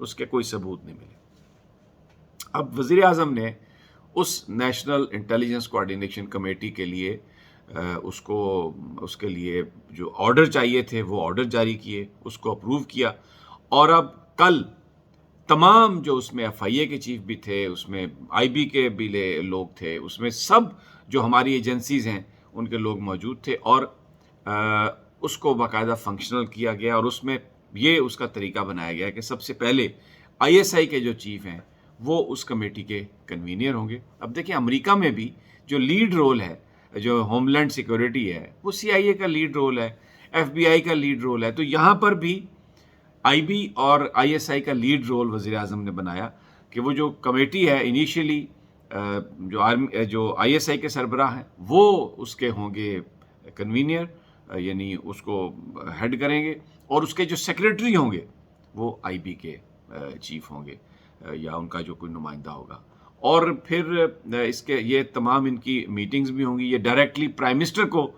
اس کے کوئی ثبوت نہیں ملے۔ اب وزیر اعظم نے اس نیشنل انٹیلیجنس کوآرڈینیشن کمیٹی کے لیے اس کے لیے جو آرڈر چاہیے تھے وہ آرڈر جاری کیے، اس کو اپروو کیا، اور اب کل تمام جو اس میں ایف آئی اے کے چیف بھی تھے، اس میں آئی بی کے بھی لوگ تھے، اس میں سب جو ہماری ایجنسیز ہیں ان کے لوگ موجود تھے، اور اس کو باقاعدہ فنکشنل کیا گیا، اور اس میں یہ اس کا طریقہ بنایا گیا کہ سب سے پہلے آئی ایس آئی کے جو چیف ہیں وہ اس کمیٹی کے کنوینئر ہوں گے۔ اب دیکھیں امریکہ میں بھی جو لیڈ رول ہے، جو ہوم لینڈ سیکورٹی ہے، وہ سی آئی اے کا لیڈ رول ہے، ایف بی آئی کا لیڈ رول ہے، تو یہاں پر بھی آئی بی اور آئی ایس آئی کا لیڈ رول وزیر اعظم نے بنایا کہ وہ جو کمیٹی ہے انیشیلی جو آئی ایس آئی کے سربراہ ہیں وہ اس کے ہوں گے کنوینئر، یعنی اس کو ہیڈ کریں گے، اور اس کے جو سیکریٹری ہوں گے وہ آئی بی کے چیف ہوں گے یا ان کا جو کوئی نمائندہ ہوگا، اور پھر اس کے یہ تمام ان کی میٹنگز بھی ہوں گی، یہ ڈائریکٹلی پرائم منسٹر کو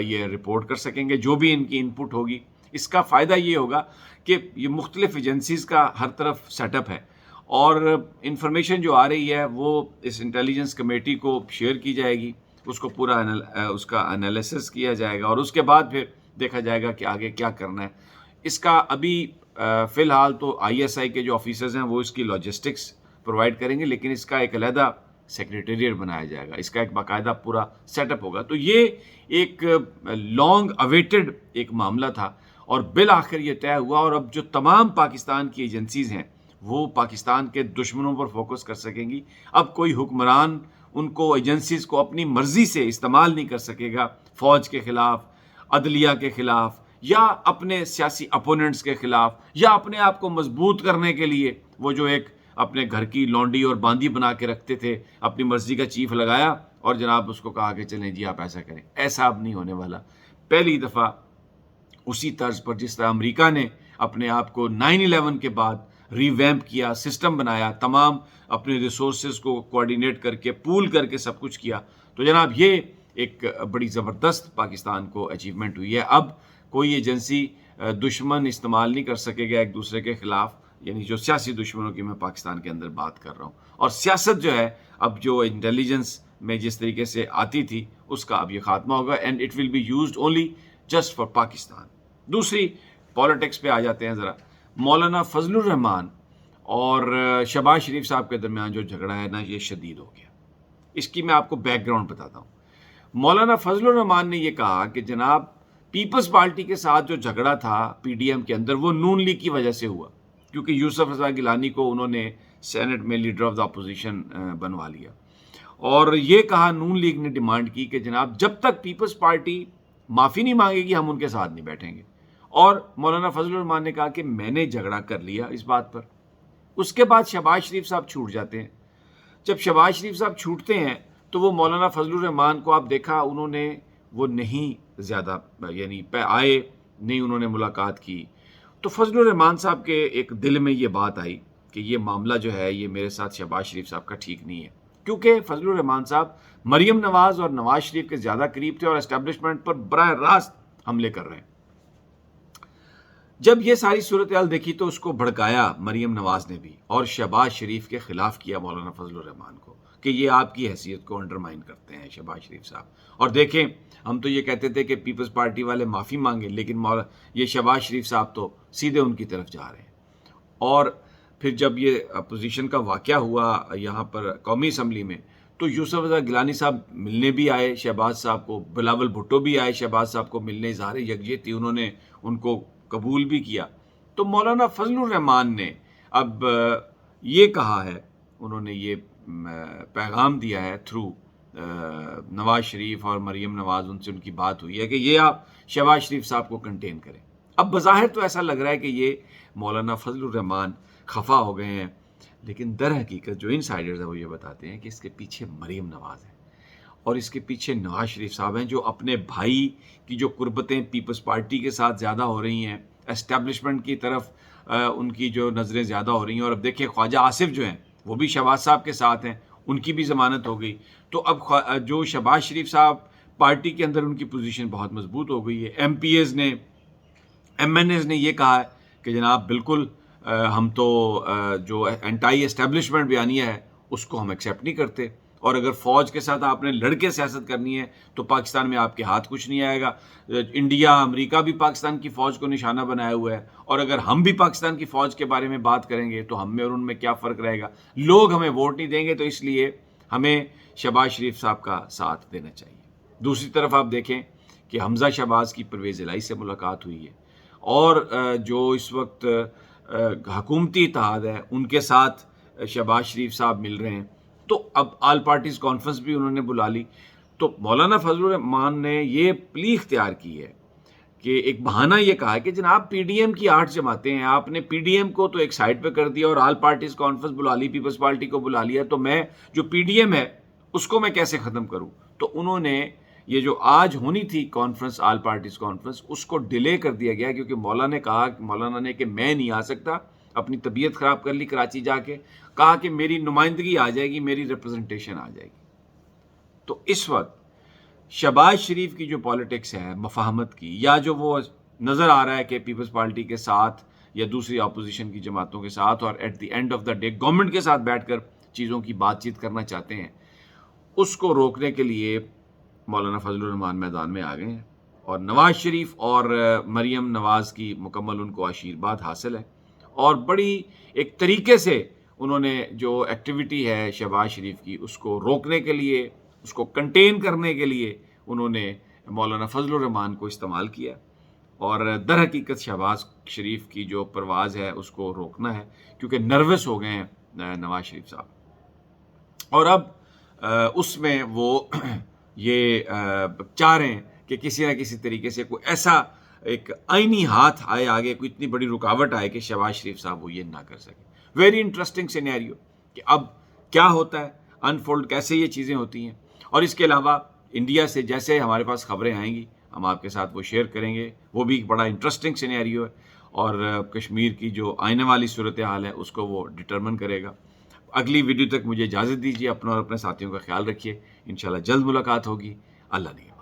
یہ رپورٹ کر سکیں گے جو بھی ان کی انپٹ ہوگی۔ اس کا فائدہ یہ ہوگا کہ یہ مختلف ایجنسیز کا ہر طرف سیٹ اپ ہے، اور انفارمیشن جو آ رہی ہے وہ اس انٹیلیجنس کمیٹی کو شیئر کی جائے گی، اس کو پورا اس کا انالیسس کیا جائے گا، اور اس کے بعد پھر دیکھا جائے گا کہ آگے کیا کرنا ہے۔ اس کا ابھی فی الحال تو آئی ایس آئی کے جو آفیسرز ہیں وہ اس کی لاجسٹکس پرووائڈ کریں گے، لیکن اس کا ایک علیحدہ سیکریٹریٹ بنایا جائے گا، اس کا ایک باقاعدہ پورا سیٹ اپ ہوگا۔ تو یہ ایک لانگ اویٹڈ ایک معاملہ تھا، اور بالآخر یہ طے ہوا، اور اب جو تمام پاکستان کی ایجنسیز ہیں وہ پاکستان کے دشمنوں پر فوکس کر سکیں گی۔ اب کوئی حکمران ان کو ایجنسیز کو اپنی مرضی سے استعمال نہیں کر سکے گا، فوج کے خلاف، عدلیہ کے خلاف، یا اپنے سیاسی اپوننٹس کے خلاف، یا اپنے آپ کو مضبوط کرنے کے لیے۔ وہ جو ایک اپنے گھر کی لونڈی اور باندی بنا کے رکھتے تھے، اپنی مرضی کا چیف لگایا اور جناب اس کو کہا کہ چلیں جی آپ ایسا کریں، ایسا اب نہیں ہونے والا۔ پہلی دفعہ اسی طرز پر جس طرح امریکہ نے اپنے آپ کو 9/11 کے بعد ری ویمپ کیا، سسٹم بنایا، تمام اپنے ریسورسز کو کوآرڈینیٹ کر کے پول کر کے سب کچھ کیا، تو جناب یہ ایک بڑی زبردست پاکستان کو اچیومنٹ ہوئی ہے۔ اب کوئی ایجنسی دشمن استعمال نہیں کر سکے گا ایک دوسرے کے خلاف، یعنی جو سیاسی دشمنوں کی میں پاکستان کے اندر بات کر رہا ہوں، اور سیاست جو ہے اب جو انٹیلیجنس میں جس طریقے سے آتی تھی اس کا اب یہ خاتمہ ہوگا، and it will be used only just for Pakistan. دوسری پالیٹکس پہ آ جاتے ہیں ذرا۔ مولانا فضل الرحمان اور شہباز شریف صاحب کے درمیان جو جھگڑا ہے نا، یہ شدید ہو گیا۔ اس کی میں آپ کو بیک گراؤنڈ بتاتا ہوں۔ مولانا فضل الرحمان نے یہ کہا کہ جناب پیپلز پارٹی کے ساتھ جو جھگڑا تھا پی ڈی ایم کے اندر وہ نون لیگ کی وجہ سے ہوا، کیونکہ یوسف رضا گیلانی کو انہوں نے سینٹ میں لیڈر آف دا اپوزیشن بنوا لیا، اور یہ کہا نون لیگ نے ڈیمانڈ کی کہ جناب جب تک پیپلز پارٹی معافی نہیں مانگے گی ہم ان کے ساتھ نہیں بیٹھیں گے، اور مولانا فضل الرحمان نے کہا کہ میں نے جھگڑا کر لیا اس بات پر۔ اس کے بعد شہباز شریف صاحب چھوٹ جاتے ہیں۔ جب شہباز شریف صاحب چھوٹتے ہیں تو وہ مولانا فضل الرحمان کو آپ دیکھا انہوں نے وہ نہیں زیادہ یعنی آئے نہیں، انہوں نے ملاقات کی، تو فضل الرحمان صاحب کے ایک دل میں یہ بات آئی کہ یہ معاملہ جو ہے یہ میرے ساتھ شہباز شریف صاحب کا ٹھیک نہیں ہے، کیونکہ فضل الرحمان صاحب مریم نواز اور نواز شریف کے زیادہ قریب تھے اور اسٹیبلشمنٹ پر براہ راست حملے کر رہے ہیں۔ جب یہ ساری صورتحال دیکھی تو اس کو بھڑکایا مریم نواز نے بھی، اور شہباز شریف کے خلاف کیا مولانا فضل الرحمان کو کہ یہ آپ کی حیثیت کو انڈرمائن کرتے ہیں شہباز شریف صاحب۔ اور دیکھیں ہم تو یہ کہتے تھے کہ پیپلز پارٹی والے معافی مانگے، لیکن یہ شہباز شریف صاحب تو سیدھے ان کی طرف جا رہے ہیں۔ اور پھر جب یہ اپوزیشن کا واقعہ ہوا یہاں پر قومی اسمبلی میں، تو یوسف رضا گیلانی صاحب ملنے بھی آئے شہباز صاحب کو، بلاول بھٹو بھی آئے شہباز صاحب کو ملنے، اظہار یکجہتی انہوں نے ان کو قبول بھی کیا۔ تو مولانا فضل الرحمان نے اب یہ کہا ہے، انہوں نے یہ پیغام دیا ہے تھرو نواز شریف اور مریم نواز، ان سے ان کی بات ہوئی ہے کہ یہ آپ شہباز شریف صاحب کو کنٹین کریں۔ اب بظاہر تو ایسا لگ رہا ہے کہ یہ مولانا فضل الرحمان خفا ہو گئے ہیں، لیکن در حقیقت جو انسائیڈرز ہیں وہ یہ بتاتے ہیں کہ اس کے پیچھے مریم نواز ہے، اور اس کے پیچھے نواز شریف صاحب ہیں، جو اپنے بھائی کی جو قربتیں پیپلز پارٹی کے ساتھ زیادہ ہو رہی ہیں، اسٹیبلشمنٹ کی طرف ان کی جو نظریں زیادہ ہو رہی ہیں۔ اور اب دیکھیں خواجہ آصف جو ہیں وہ بھی شہباز صاحب کے ساتھ ہیں، ان کی بھی ضمانت ہو گئی، تو اب جو شہباز شریف صاحب پارٹی کے اندر ان کی پوزیشن بہت مضبوط ہو گئی ہے۔ ایم پی ایز نے، ایم این ایز نے یہ کہا ہے کہ جناب بالکل ہم تو جو اینٹائی اسٹیبلشمنٹ بیانیہ ہے اس کو ہم ایکسیپٹ نہیں کرتے، اور اگر فوج کے ساتھ آپ نے لڑ کے سیاست کرنی ہے تو پاکستان میں آپ کے ہاتھ کچھ نہیں آئے گا۔ انڈیا، امریکہ بھی پاکستان کی فوج کو نشانہ بنایا ہوا ہے، اور اگر ہم بھی پاکستان کی فوج کے بارے میں بات کریں گے تو ہم میں اور ان میں کیا فرق رہے گا؟ لوگ ہمیں ووٹ نہیں دیں گے، تو اس لیے ہمیں شہباز شریف صاحب کا ساتھ دینا چاہیے۔ دوسری طرف آپ دیکھیں کہ حمزہ شہباز کی پرویز الہی سے ملاقات ہوئی ہے، اور جو اس وقت حکومتی اتحاد ہے ان کے ساتھ شہباز شریف صاحب مل رہے ہیں، تو اب آل پارٹیز کانفرنس بھی انہوں نے بلا لی۔ تو مولانا فضل الرحمان نے یہ پلی اختیار کی ہے کہ ایک بہانہ یہ کہا کہ جناب پی ڈی ایم کی 8 جماعتیں ہیں، آپ نے پی ڈی ایم کو تو ایک سائڈ پہ کر دیا اور آل پارٹیز کانفرنس بلا لی، پیپلز پارٹی کو بلا لیا، تو میں جو پی ڈی ایم ہے اس کو میں کیسے ختم کروں؟ تو انہوں نے یہ جو آج ہونی تھی کانفرنس، آل پارٹیز کانفرنس، اس کو ڈیلے کر دیا گیا، کیونکہ مولانا نے کہ میں نہیں آ سکتا، اپنی طبیعت خراب کر لی کراچی جا کے، کہا کہ میری نمائندگی آ جائے گی، میری ریپرزنٹیشن آ جائے گی۔ تو اس وقت شہباز شریف کی جو پالیٹکس ہے مفاہمت کی، یا جو وہ نظر آ رہا ہے کہ پیپلز پارٹی کے ساتھ یا دوسری اپوزیشن کی جماعتوں کے ساتھ، اور at the end of the day government کے ساتھ بیٹھ کر چیزوں کی بات چیت کرنا چاہتے ہیں، اس کو روکنے کے لیے مولانا فضل الرحمان میدان میں آ گئے ہیں، اور نواز شریف اور مریم نواز کی مکمل ان کو آشیرواد حاصل ہے، اور بڑی ایک طریقے سے انہوں نے جو ایکٹیویٹی ہے شہباز شریف کی اس کو روکنے کے لیے، اس کو کنٹین کرنے کے لیے انہوں نے مولانا فضل الرحمان کو استعمال کیا، اور در حقیقت شہباز شریف کی جو پرواز ہے اس کو روکنا ہے، کیونکہ نروس ہو گئے ہیں نواز شریف صاحب، اور اب اس میں وہ یہ چاہ رہے ہیں کہ کسی نہ کسی طریقے سے کوئی ایسا ایک آئینی ہاتھ آئے آگے، کوئی اتنی بڑی رکاوٹ آئے کہ شہباز شریف صاحب وہ یہ نہ کر سکے۔ ویری انٹرسٹنگ سینیریو کہ اب کیا ہوتا ہے، انفولڈ کیسے یہ چیزیں ہوتی ہیں۔ اور اس کے علاوہ انڈیا سے جیسے ہمارے پاس خبریں آئیں گی ہم آپ کے ساتھ وہ شیئر کریں گے، وہ بھی بڑا انٹرسٹنگ سینیریو ہے، اور کشمیر کی جو آنے والی صورتحال ہے اس کو وہ ڈٹرمن کرے گا۔ اگلی ویڈیو تک مجھے اجازت دیجیے، اپنا اور اپنے ساتھیوں کا خیال رکھیے، انشاءاللہ جلد ملاقات ہوگی۔ اللہ نگہبان۔